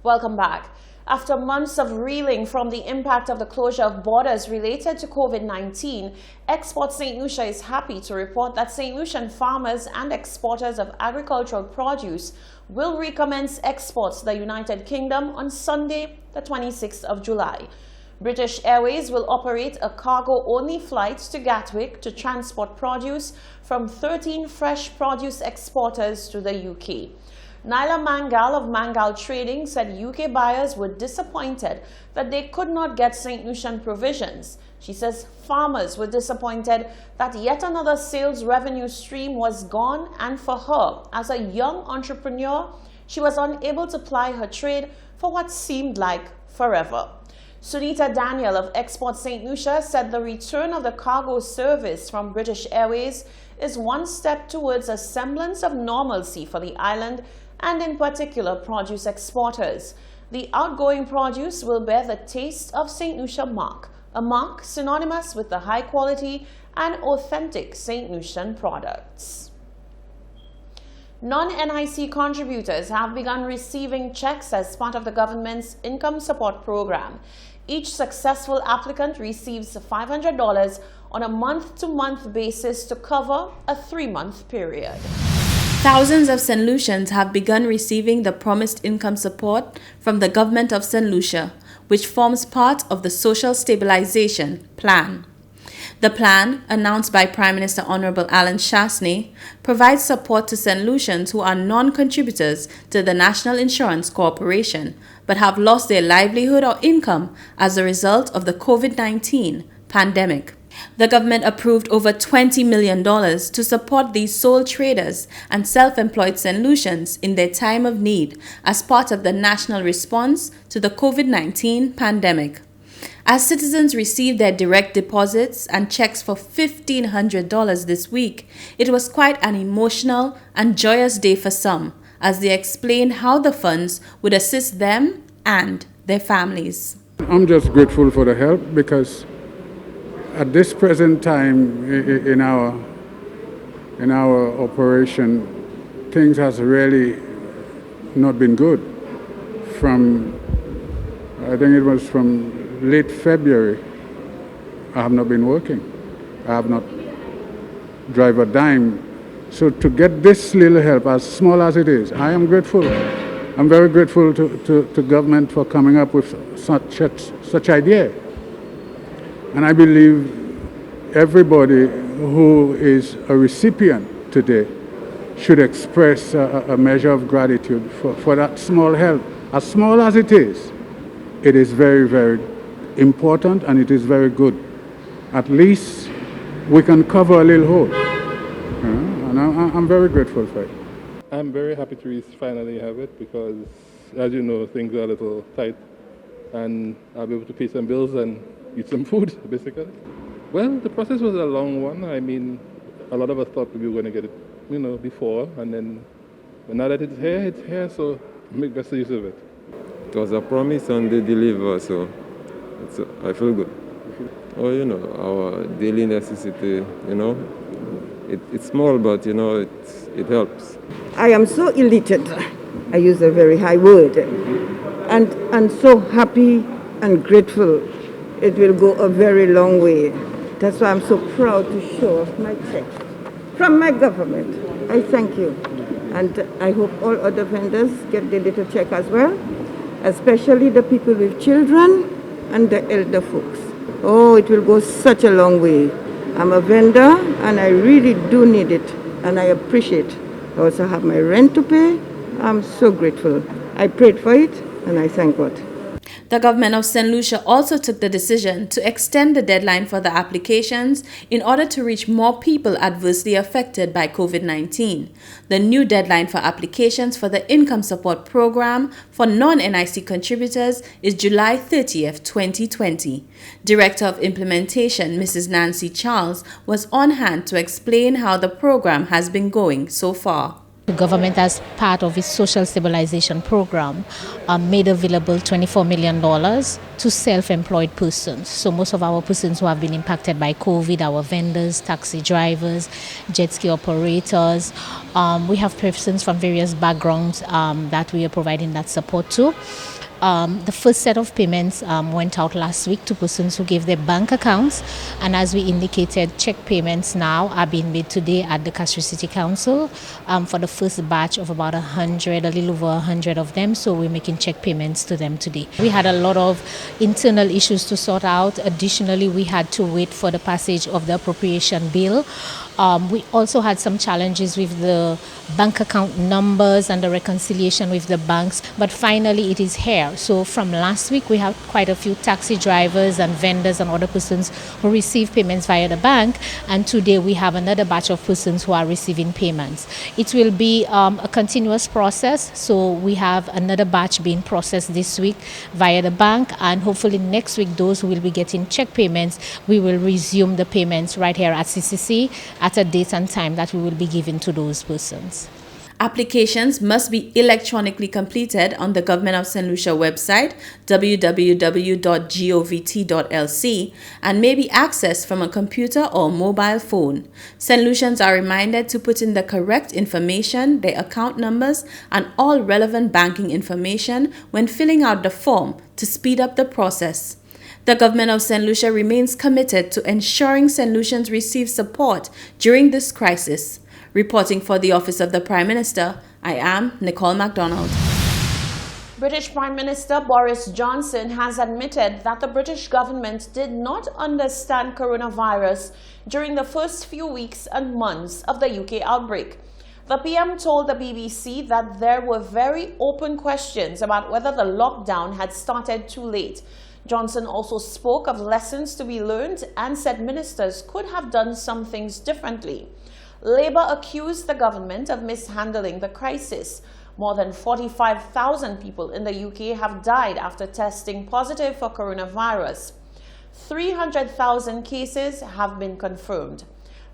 Welcome back. After months of reeling from the impact of the closure of borders related to COVID-19, Export St. Lucia is happy to report that St. Lucian farmers and exporters of agricultural produce will recommence exports to the United Kingdom on Sunday, the 26th of July. British Airways will operate a cargo-only flight to Gatwick to transport produce from 13 fresh produce exporters to the UK. Nyla Mangal of Mangal Trading said UK buyers were disappointed that they could not get St. Lucian provisions. She says farmers were disappointed that yet another sales revenue stream was gone, and for her, as a young entrepreneur, she was unable to ply her trade for what seemed like forever. Sunita Daniel of Export St. Lucia said the return of the cargo service from British Airways is one step towards a semblance of normalcy for the island and in particular produce exporters. The outgoing produce will bear the Taste of St. Lucia mark, a mark synonymous with the high quality and authentic St. Lucian products. Non-NIC contributors have begun receiving checks as part of the government's income support program. Each successful applicant receives $500 on a month-to-month basis to cover a 3-month period. Thousands of St. Lucians have begun receiving the promised income support from the government of St. Lucia, which forms part of the Social Stabilization Plan. The plan, announced by Prime Minister Honorable Alan Chastanet, provides support to St. Lucians who are non-contributors to the National Insurance Corporation but have lost their livelihood or income as a result of the COVID-19 pandemic. The government approved over $20 million to support these sole traders and self-employed St. Lucians in their time of need as part of the national response to the COVID-19 pandemic. As citizens received their direct deposits and checks for $1,500 this week, it was quite an emotional and joyous day for some, as they explained how the funds would assist them and their families. I'm just grateful for the help because at this present time in our operation, things has really not been good. I think it was from late February, I have not been working. I have not driven a dime. So to get this little help, as small as it is, I am grateful. I'm very grateful to government for coming up with such idea. And I believe everybody who is a recipient today should express a measure of gratitude for that small help. As small as it is very, very important, and it is very good. At least we can cover a little hole. And I'm very grateful for it. I'm very happy to finally have it because, as you know, things are a little tight, and I'll be able to pay some bills and eat some food, basically. Well, the process was a long one. I mean, a lot of us thought we were going to get it, before, and then, but now that it's here, so make best use of it. It was a promise and they deliver, so I feel good. Our daily necessity, it's small, but, it helps. I am so elated, I use a very high word, and so happy and grateful. It will go a very long way. That's why I'm so proud to show off my check from my government. I thank you. And I hope all other vendors get their little check as well, especially the people with children and the elder folks. Oh, it will go such a long way. I'm a vendor and I really do need it, and I appreciate it. I also have my rent to pay. I'm so grateful. I prayed for it and I thank God. The government of St. Lucia also took the decision to extend the deadline for the applications in order to reach more people adversely affected by COVID-19. The new deadline for applications for the income support program for non-NIC contributors is July 30th, 2020. Director of Implementation, Mrs. Nancy Charles, was on hand to explain how the program has been going so far. The government, as part of its social stabilization program, made available $24 million to self-employed persons. So most of our persons who have been impacted by COVID, our vendors, taxi drivers, jet ski operators, we have persons from various backgrounds that we are providing that support to. The first set of payments went out last week to persons who gave their bank accounts, and as we indicated, check payments now are being made today at the Castries City Council for the first batch of about 100, a little over 100 of them, so we're making check payments to them today. We had a lot of internal issues to sort out. Additionally, we had to wait for the passage of the appropriation bill. We also had some challenges with the bank account numbers and the reconciliation with the banks, but finally it is here. So from last week, we have quite a few taxi drivers and vendors and other persons who receive payments via the bank, and today we have another batch of persons who are receiving payments. It will be a continuous process, so we have another batch being processed this week via the bank, and hopefully next week those who will be getting check payments, we will resume the payments right here at CCC at a date and time that we will be giving to those persons. Applications must be electronically completed on the Government of St. Lucia website, www.govt.lc, and may be accessed from a computer or mobile phone. St. Lucians are reminded to put in the correct information, their account numbers, and all relevant banking information when filling out the form to speed up the process. The Government of St. Lucia remains committed to ensuring St. Lucians receive support during this crisis. Reporting for the Office of the Prime Minister, I am Nicole MacDonald. British Prime Minister Boris Johnson has admitted that the British government did not understand coronavirus during the first few weeks and months of the UK outbreak. The PM told the BBC that there were very open questions about whether the lockdown had started too late. Johnson also spoke of lessons to be learned and said ministers could have done some things differently. Labour accused the government of mishandling the crisis. More than 45,000 people in the UK have died after testing positive for coronavirus. 300,000 cases have been confirmed.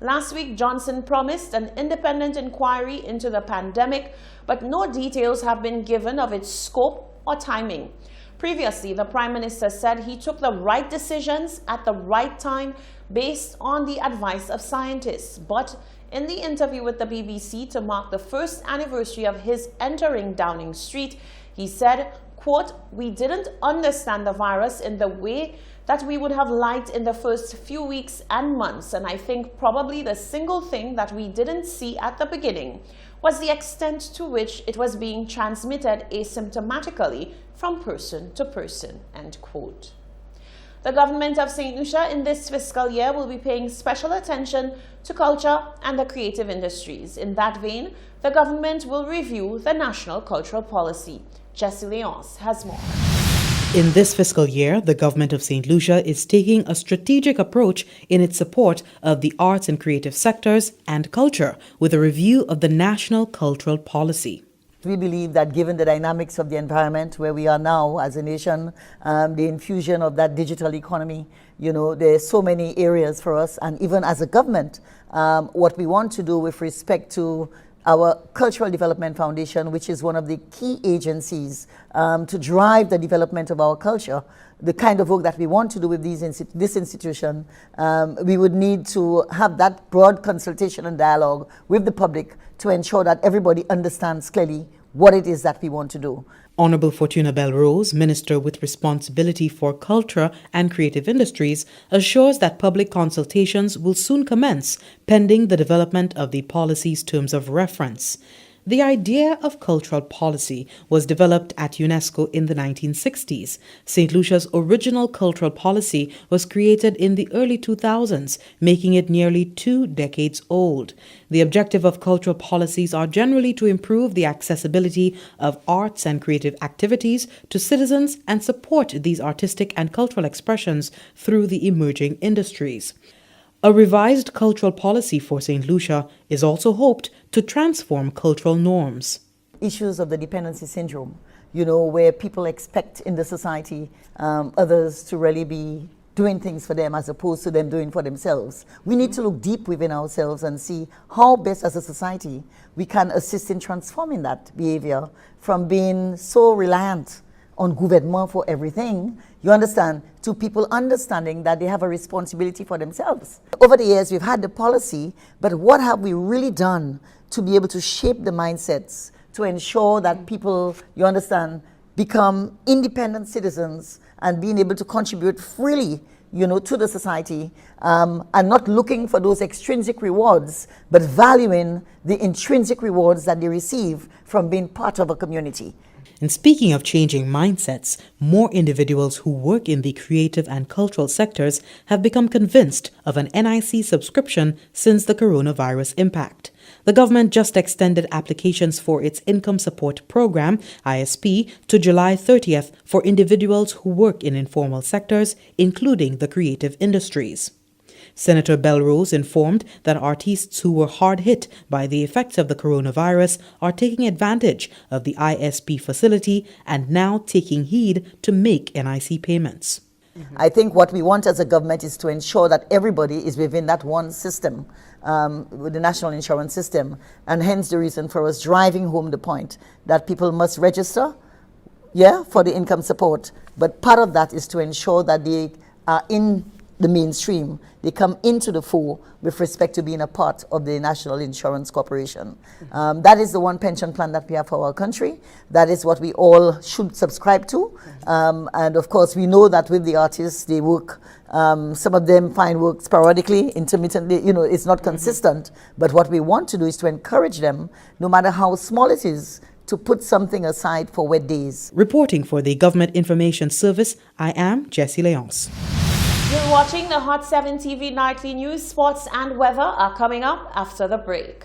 Last week, Johnson promised an independent inquiry into the pandemic, but no details have been given of its scope or timing. Previously, the Prime Minister said he took the right decisions at the right time based on the advice of scientists. But in the interview with the BBC to mark the first anniversary of his entering Downing Street, he said, quote, "We didn't understand the virus in the way that we would have liked in the first few weeks and months, and I think probably the single thing that we didn't see at the beginning was the extent to which it was being transmitted asymptomatically from person to person," end quote. The government of St. Lucia in this fiscal year will be paying special attention to culture and the creative industries. In that vein, the government will review the National Cultural Policy. Jessie Leonce has more. In this fiscal year, the government of St. Lucia is taking a strategic approach in its support of the arts and creative sectors and culture with a review of the National Cultural Policy. We believe that given the dynamics of the environment where we are now as a nation, the infusion of that digital economy, there's so many areas for us, and even as a government, what we want to do with respect to our Cultural Development Foundation, which is one of the key agencies to drive the development of our culture, the kind of work that we want to do with this institution, we would need to have that broad consultation and dialogue with the public to ensure that everybody understands clearly what it is that we want to do. Honorable Fortuna Belrose, Minister with responsibility for culture and creative industries, assures that public consultations will soon commence, pending the development of the policy's terms of reference. The idea of cultural policy was developed at UNESCO in the 1960s. St. Lucia's original cultural policy was created in the early 2000s, making it nearly 2 decades old. The objective of cultural policies are generally to improve the accessibility of arts and creative activities to citizens and support these artistic and cultural expressions through the emerging industries. A revised cultural policy for St. Lucia is also hoped to transform cultural norms. Issues of the dependency syndrome, where people expect in the society others to really be doing things for them as opposed to them doing for themselves. We need to look deep within ourselves and see how best as a society we can assist in transforming that behavior from being so reliant on government for everything, you understand, to people understanding that they have a responsibility for themselves. Over the years, we've had the policy, but what have we really done to be able to shape the mindsets to ensure that people, you understand, become independent citizens and being able to contribute freely, you know, to the society, and not looking for those extrinsic rewards, but valuing the intrinsic rewards that they receive from being part of a community. And speaking of changing mindsets, more individuals who work in the creative and cultural sectors have become convinced of an NIC subscription since the coronavirus impact. The government just extended applications for its Income Support Program, ISP, to July 30th for individuals who work in informal sectors, including the creative industries. Senator Belrose informed that artists who were hard hit by the effects of the coronavirus are taking advantage of the ISP facility and now taking heed to make NIC payments. I think what we want as a government is to ensure that everybody is within that one system, with the national insurance system, and hence the reason for us driving home the point that people must register, for the income support, but part of that is to ensure that they are in the mainstream, they come into the fore with respect to being a part of the National Insurance Corporation. That is the one pension plan that we have for our country. That is what we all should subscribe to. And of course, we know that with the artists, they work, some of them find work sporadically, intermittently, you know, it's not consistent. But what we want to do is to encourage them, no matter how small it is, to put something aside for wet days. Reporting for the Government Information Service, I am Jessie Leonce. You're watching the Hot 7 TV Nightly News. Sports and weather are coming up after the break.